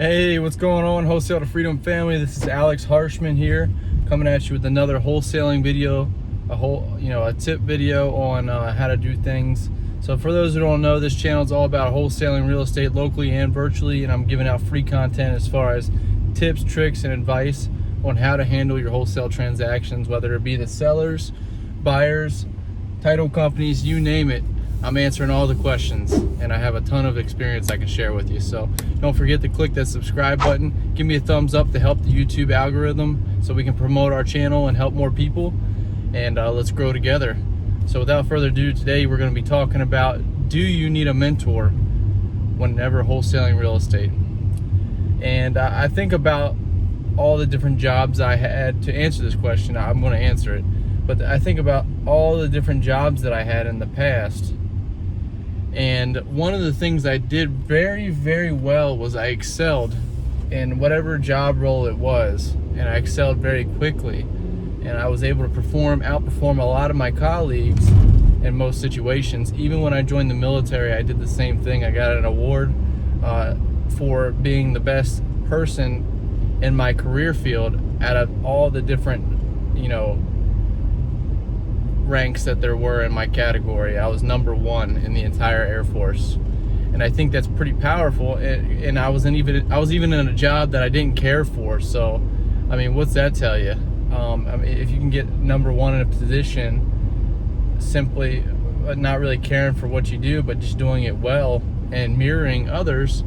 Hey, what's going on, Wholesale to Freedom family? This is Alex Harshman here, coming at you with another wholesaling video, a tip video on how to do things. So for those who don't know, this channel is all about wholesaling real estate locally and virtually, and I'm giving out free content as far as tips, tricks, and advice on how to handle your wholesale transactions, whether it be the sellers, buyers, title companies, you name it. I'm answering all the questions, and I have a ton of experience I can share with you. So don't forget to click that subscribe button. Give me a thumbs up to help the YouTube algorithm so we can promote our channel and help more people, and let's grow together. So without further ado, today we're going to be talking about, do you need a mentor whenever wholesaling real estate? And I think about all the different jobs I had. To answer this question, I'm going to answer it, but I think about all the different jobs that I had in the past. And one of the things I did very, very well was I excelled in whatever job role it was, and I excelled very quickly, and I was able to outperform a lot of my colleagues in most situations. Even when I joined the military, I did the same thing. I got an award for being the best person in my career field out of all the different, ranks that there were in my category. I was number one in the entire Air Force, and I think that's pretty powerful. And I was even in a job that I didn't care for. So, I mean, what's that tell you? If you can get number one in a position, simply not really caring for what you do, but just doing it well and mirroring others,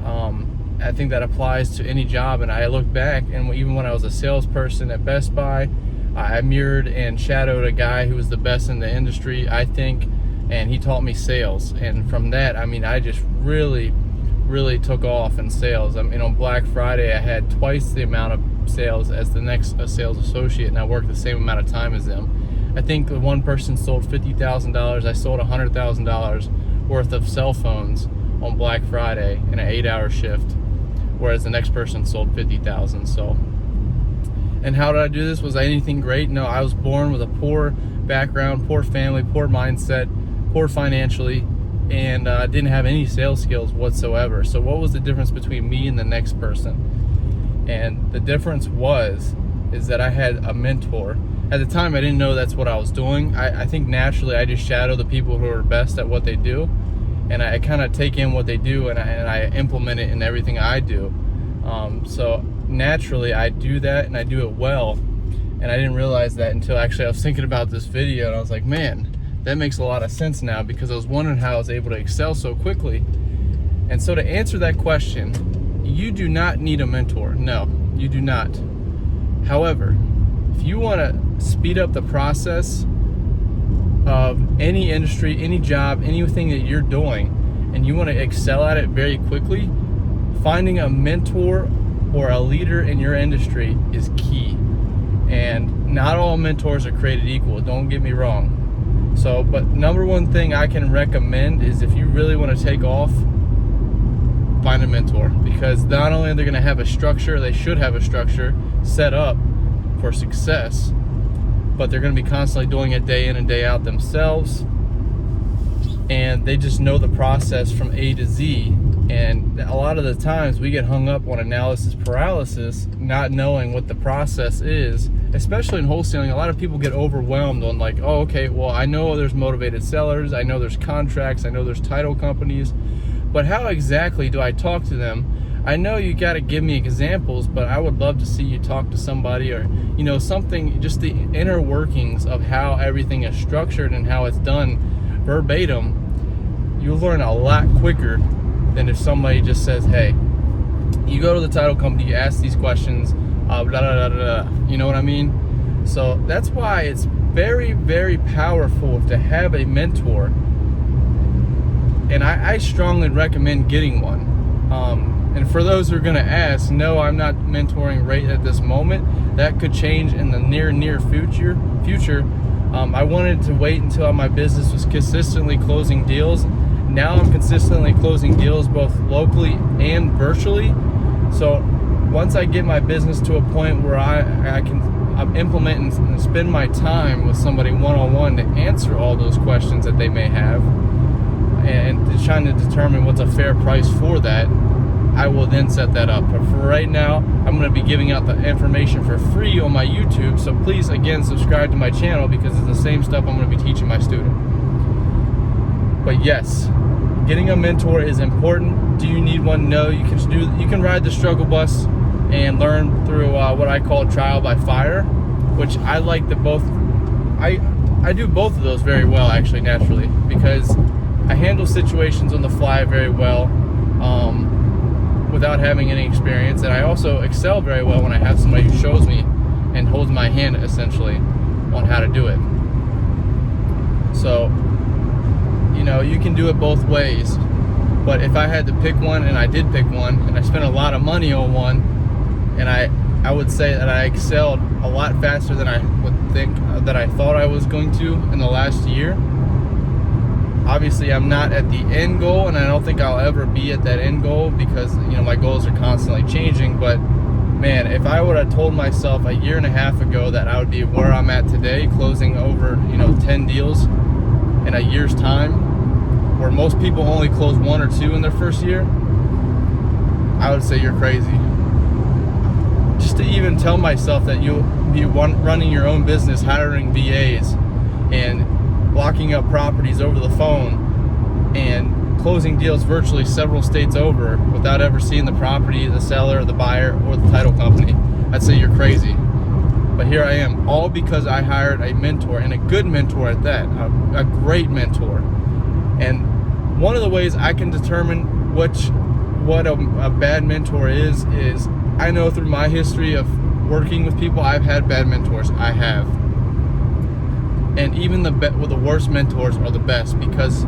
I think that applies to any job. And I look back, and even when I was a salesperson at Best Buy, I mirrored and shadowed a guy who was the best in the industry, I think, and he taught me sales. And from that, I just really took off in sales. On Black Friday, I had twice the amount of sales as the next sales associate, and I worked the same amount of time as them. I think one person sold $50,000. I sold $100,000 worth of cell phones on Black Friday in an 8-hour shift, whereas the next person sold $50,000. So. And how did I do this? Was I anything great? No, I was born with a poor background, poor family, poor mindset, poor financially, and didn't have any sales skills whatsoever. So what was the difference between me and the next person? And the difference is that I had a mentor. At the time, I didn't know that's what I was doing. I think naturally I just shadow the people who are best at what they do, and I kind of take in what they do and I implement it in everything I do. So naturally I do that, and I do it well, and I didn't realize that until actually I was thinking about this video, and I was like, man, that makes a lot of sense now, because I was wondering how I was able to excel so quickly. And so to answer that question, you do not need a mentor. No, you do not. However, if you want to speed up the process of any industry, any job, anything that you're doing, and you want to excel at it very quickly, finding a mentor or a leader in your industry is key. And not all mentors are created equal, don't get me wrong. So, but number one thing I can recommend is, if you really want to take off, find a mentor, because not only are they going to have a structure, they should have a structure set up for success, but they're going to be constantly doing it day in and day out themselves, and they just know the process from A to Z. And a lot of the times we get hung up on analysis paralysis, not knowing what the process is, especially in wholesaling. A lot of people get overwhelmed on like, oh, okay, well, I know there's motivated sellers, I know there's contracts, I know there's title companies, but how exactly do I talk to them? I know you got to give me examples, but I would love to see you talk to somebody, or something, just the inner workings of how everything is structured and how it's done verbatim. You'll learn a lot quicker than if somebody just says, hey, you go to the title company, you ask these questions, blah, blah, blah, blah, blah. You know what I mean? So that's why it's very, very powerful to have a mentor. And I strongly recommend getting one. And for those who are going to ask, no, I'm not mentoring right at this moment. That could change in the near future. I wanted to wait until my business was consistently closing deals. Now I'm consistently closing deals both locally and virtually. So once I get my business to a point where I can implement and spend my time with somebody one-on-one to answer all those questions that they may have, and trying to determine what's a fair price for that, I will then set that up. But for right now, I'm going to be giving out the information for free on my YouTube. So please, again, subscribe to my channel because it's the same stuff I'm going to be teaching my student. But yes, getting a mentor is important. Do you need one? No. You can ride the struggle bus and learn through what I call trial by fire, which I like the both. I do both of those very well, actually, naturally, because I handle situations on the fly very well without having any experience, and I also excel very well when I have somebody who shows me and holds my hand, essentially, on how to do it. So, you know, you can do it both ways, but if I had to pick one, and I did pick one, and I spent a lot of money on one, and I would say that I excelled a lot faster than I would think that I thought I was going to in the last year. Obviously, I'm not at the end goal, and I don't think I'll ever be at that end goal because, you know, my goals are constantly changing. But man, if I would have told myself a year and a half ago that I would be where I'm at today, closing over, 10 deals in a year's time, where most people only close 1 or 2 in their first year, I would say you're crazy. Just to even tell myself that you'll be running your own business, hiring VAs, and blocking up properties over the phone, and closing deals virtually several states over without ever seeing the property, the seller, the buyer, or the title company, I'd say you're crazy. But here I am, all because I hired a mentor, and a good mentor at that, a great mentor. And one of the ways I can determine what a bad mentor is I know through my history of working with people, I've had bad mentors. I have. And even the worst mentors are the best, because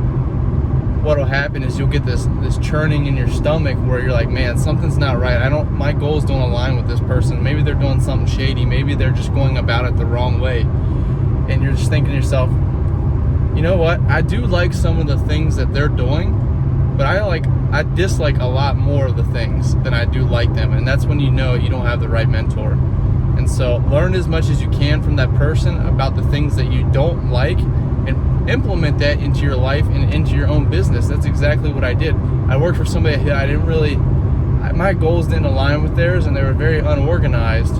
what will happen is you'll get this churning in your stomach where you're like, man, something's not right. My goals don't align with this person. Maybe they're doing something shady. Maybe they're just going about it the wrong way. And you're just thinking to yourself, you know what? I do like some of the things that they're doing, but I dislike a lot more of the things than I do like them. And that's when you know you don't have the right mentor. And so learn as much as you can from that person about the things that you don't like, and implement that into your life and into your own business. That's exactly what I did. I worked for somebody my goals didn't align with theirs, and they were very unorganized.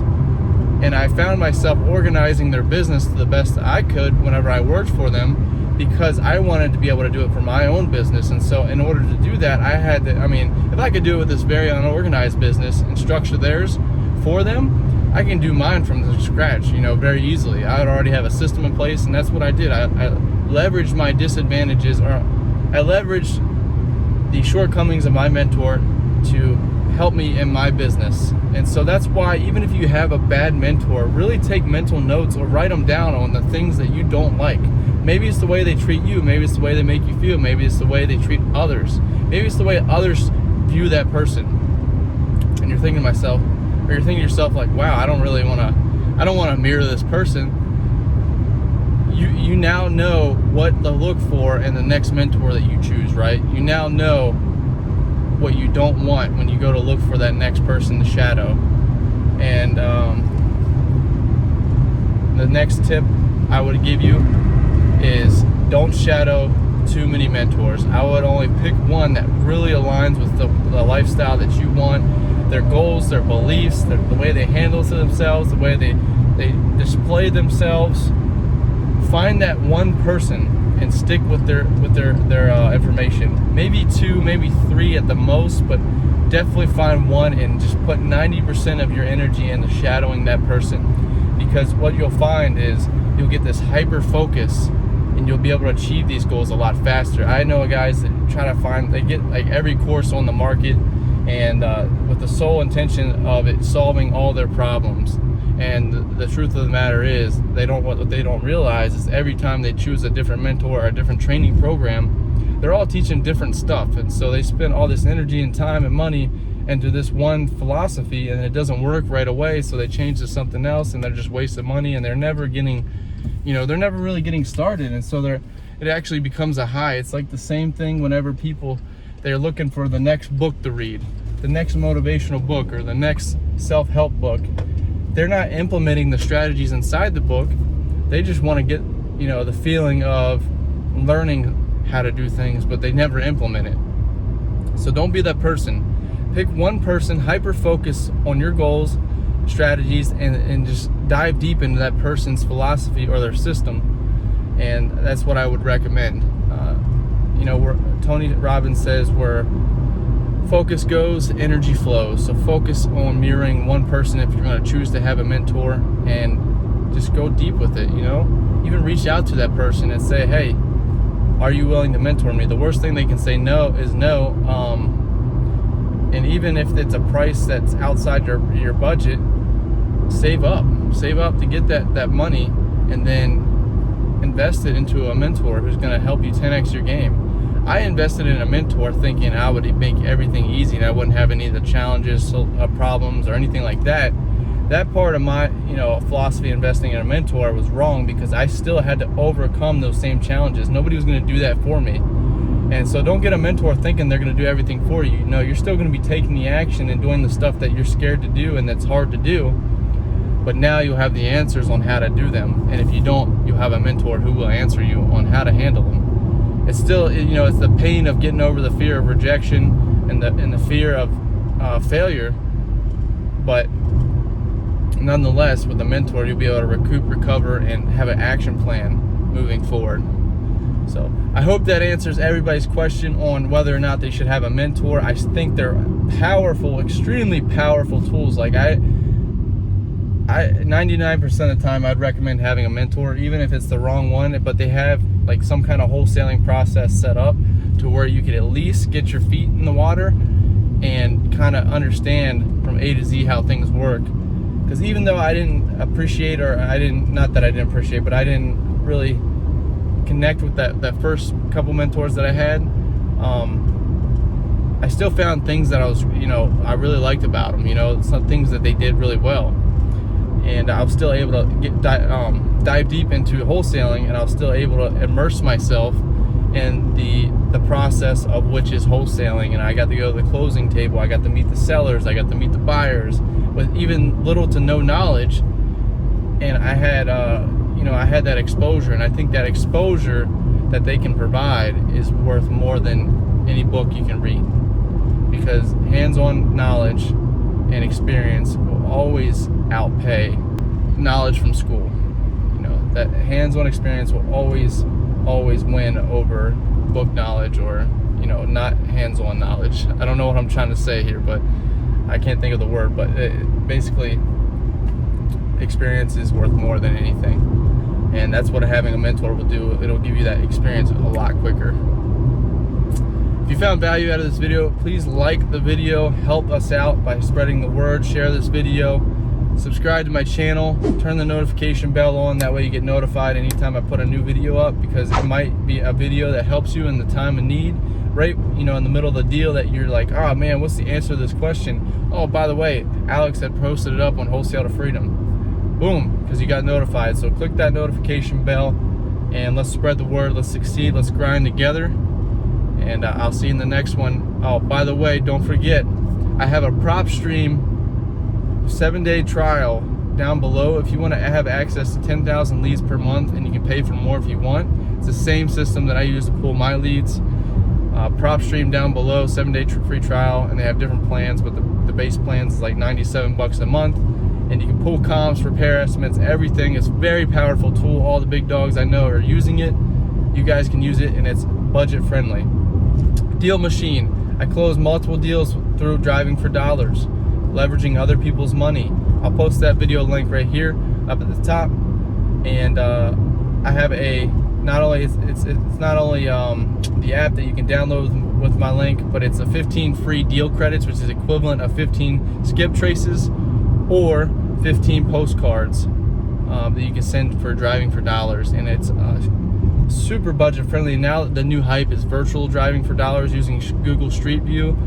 And I found myself organizing their business to the best that I could whenever I worked for them, because I wanted to be able to do it for my own business. And so in order to do that, if I could do it with this very unorganized business and structure theirs for them, I can do mine from the scratch, very easily. I would already have a system in place, and that's what I did. I leveraged my disadvantages, or I leveraged the shortcomings of my mentor to help me in my business. And so that's why, even if you have a bad mentor, really take mental notes or write them down on the things that you don't like. Maybe it's the way they treat you. Maybe it's the way they make you feel. Maybe it's the way they treat others. Maybe it's the way others view that person. And you're thinking to yourself like, wow, I don't want to mirror this person. You now know what to look for in the next mentor that you choose, right? You now know what you don't want when you go to look for that next person to shadow. And the next tip I would give you is don't shadow too many mentors. I would only pick one that really aligns with the lifestyle that you want, their goals, their beliefs, the way they handle themselves, the way they display themselves. Find that one person and stick with their information. Maybe 2, maybe 3 at the most, but definitely find one and just put 90% of your energy into shadowing that person. Because what you'll find is you'll get this hyper focus, and you'll be able to achieve these goals a lot faster. I know guys that they get like every course on the market, and with the sole intention of it solving all their problems. And the truth of the matter is, what they don't realize is every time they choose a different mentor or a different training program, they're all teaching different stuff. And so they spend all this energy and time and money into this one philosophy, and it doesn't work right away, so they change to something else, and they're just wasting money, and they're never really getting started. And so it actually becomes a high. It's like the same thing whenever they're looking for the next book to read, the next motivational book, or the next self-help book. They're not implementing the strategies inside the book. They just want to get, the feeling of learning how to do things, but they never implement it. So don't be that person. Pick one person, hyper focus on your goals, strategies, and just dive deep into that person's philosophy or their system. And that's what I would recommend. Tony Robbins says where focus goes, energy flows. So focus on mirroring one person if you're going to choose to have a mentor, and just go deep with it. Even reach out to that person and say, hey, are you willing to mentor me? The worst thing they can say no is no. And even if it's a price that's outside your budget, save up to get that money, and then invest it into a mentor who's going to help you 10x your game. I invested in a mentor thinking I would make everything easy and I wouldn't have any of the challenges, problems, or anything like that. That part of my philosophy investing in a mentor was wrong, because I still had to overcome those same challenges. Nobody was going to do that for me. And so don't get a mentor thinking they're going to do everything for you. No, you're still going to be taking the action and doing the stuff that you're scared to do and that's hard to do. But now you'll have the answers on how to do them. And if you don't, you'll have a mentor who will answer you on how to handle them. It's still, it's the pain of getting over the fear of rejection and the fear of failure. But nonetheless, with a mentor, you'll be able to recoup, recover, and have an action plan moving forward. So I hope that answers everybody's question on whether or not they should have a mentor. I think they're powerful, extremely powerful tools. Like I 99% of the time I'd recommend having a mentor, even if it's the wrong one, but they have like some kind of wholesaling process set up to where you can at least get your feet in the water and kind of understand from A to Z how things work. Because even though I didn't appreciate, or I didn't really connect with that first couple mentors that I had, I still found things that I really liked about them, some things that they did really well. And I was still able to dive deep into wholesaling, and I was still able to immerse myself in the process of which is wholesaling. And I got to go to the closing table, I got to meet the sellers, I got to meet the buyers with even little to no knowledge. And I had that exposure, and I think that exposure that they can provide is worth more than any book you can read, because hands-on knowledge and experience will always outpay knowledge from school. That hands-on experience will always win over book knowledge, or not hands-on knowledge. I don't know what I'm trying to say here, but I can't think of the word, but basically experience is worth more than anything, and that's what having a mentor will do. It'll give you that experience a lot quicker. If you found value out of this video, please like the video, help us out by spreading the word, share this video, subscribe to my channel, turn the notification bell on, that way you get notified anytime I put a new video up, because it might be a video that helps you in the time of need, right in the middle of the deal that you're like, oh man, what's the answer to this question? Oh, by the way, Alex had posted it up on Wholesale to Freedom. Boom, because you got notified. So click that notification bell and let's spread the word, let's succeed, let's grind together, and I'll see you in the next one. Oh, by the way, don't forget, I have a prop stream 7-day trial down below if you want to have access to 10,000 leads per month, and you can pay for more if you want. It's the same system that I use to pull my leads. Prop stream down below, 7-day free trial, and they have different plans, but the base plan is like $97 a month, and you can pull comps, repair estimates, everything. It's a very powerful tool. All the big dogs I know are using it. You guys can use it, and it's budget friendly. Deal machine. I close multiple deals through driving for dollars, leveraging other people's money. I'll post that video link right here up at the top. And I have it's not only the app that you can download with my link, but it's a 15 free deal credits, which is equivalent of 15 skip traces or 15 postcards that you can send for driving for dollars. And it's super budget friendly. Now the new hype is virtual driving for dollars using Google Street View.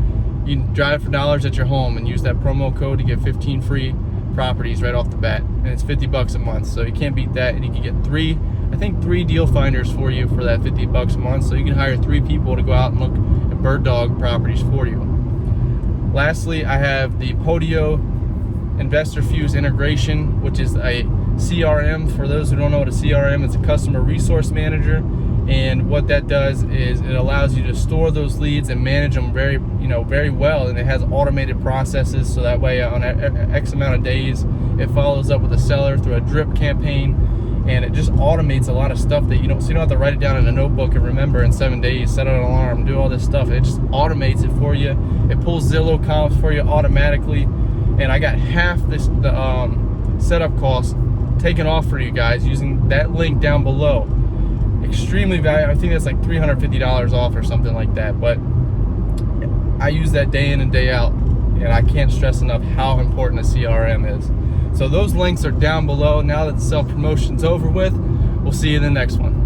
You can drive for dollars at your home and use that promo code to get 15 free properties right off the bat, and it's $50 a month, so you can't beat that. And you can get three deal finders for you for that $50 a month, so you can hire 3 people to go out and look at bird dog properties for you. Lastly, I have the Podio Investor Fuse integration, which is a CRM. For those who don't know what a CRM is, a customer resource manager. And what that does is it allows you to store those leads and manage them very well. And it has automated processes, so that way on X amount of days, it follows up with a seller through a drip campaign, and it just automates a lot of stuff that you don't have to write it down in a notebook and remember in 7 days, set an alarm, do all this stuff. It just automates it for you. It pulls Zillow comps for you automatically, and I got half the setup cost taken off for you guys using that link down below. Extremely valuable. I think that's like $350 off or something like that, but I use that day in and day out, and I can't stress enough how important a CRM is. So those links are down below. Now that the self-promotion's over with, we'll see you in the next one.